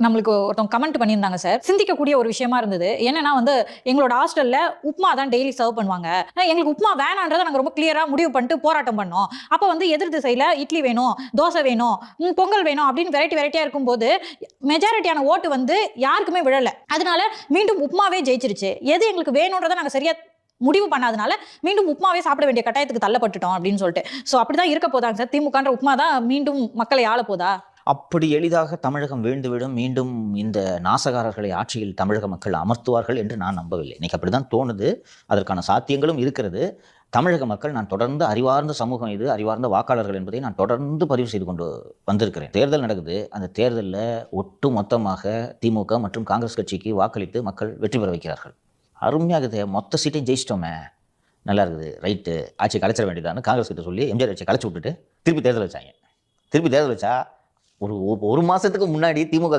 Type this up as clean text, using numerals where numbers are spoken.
நம்மளுக்கு ஒருத்தவங்க கமெண்ட் பண்ணியிருந்தாங்க சார். சிந்திக்கக்கூடிய ஒரு விஷயமா இருந்தது. என்னன்னா வந்து எங்களோட ஹாஸ்டல்ல உப்மா தான் டெய்லி சர்வ் பண்ணுவாங்க. எங்களுக்கு உப்மா வேணான்றத நாங்க ரொம்ப கிளியரா முடிவு பண்ணிட்டு போராட்டம் பண்ணோம். அப்ப வந்து எதிர் திசையில இட்லி வேணும், தோசை வேணும், பொங்கல் வேணும் அப்படின்னு வெரைட்டியா இருக்கும்போது மெஜாரிட்டியான ஓட்டு வந்து யாருக்குமே விழல. அதனால மீண்டும் உப்மாவே ஜெயிச்சிருச்சு. எது எங்களுக்கு வேணும்ன்றத நாங்க சரியா முடிவு பண்ணாதனால மீண்டும் உப்மாவே சாப்பிட வேண்டிய கட்டாயத்துக்கு தள்ளப்பட்டுட்டோம் அப்படின்னு சொல்லிட்டு. சோ அப்படிதான் இருக்க போதாங்க சார். திமுகன்ற உப்மா தான் மீண்டும் மக்களை ஆள போதா? அப்படி எளிதாக தமிழகம் வீழ்ந்துவிடும், மீண்டும் இந்த நாசகாரர்களை ஆட்சியில் தமிழக மக்கள் அமர்த்துவார்கள் என்று நான் நம்பவில்லை. இன்னைக்கு அப்படிதான் தோணுது. அதற்கான சாத்தியங்களும் இருக்கிறது. தமிழக மக்கள், நான் தொடர்ந்து அறிவார்ந்த சமூகம் இது, அறிவார்ந்த வாக்காளர்கள் என்பதை நான் தொடர்ந்து பதிவு செய்து கொண்டு வந்திருக்கிறேன். தேர்தல் நடக்குது. அந்த தேர்தலில் ஒட்டு மொத்தமாக திமுக மற்றும் காங்கிரஸ் கட்சிக்கு வாக்களித்து மக்கள் வெற்றி பெற வைக்கிறார்கள். அருமையாகுது, மொத்த சீட்டையும் ஜெயிச்சிட்டோமே, நல்லா இருக்குது, ரைட்டு, ஆட்சியை கலைச்சிட வேண்டியதான்னு காங்கிரஸ் கிட்ட சொல்லி எம்ஜிஆர் ஆட்சியை கலைச்சி விட்டுட்டு திருப்பி தேர்தல் வச்சாங்க. திருப்பி தேர்தல் வச்சா ஒரு மாதத்துக்கு முன்னாடி திமுக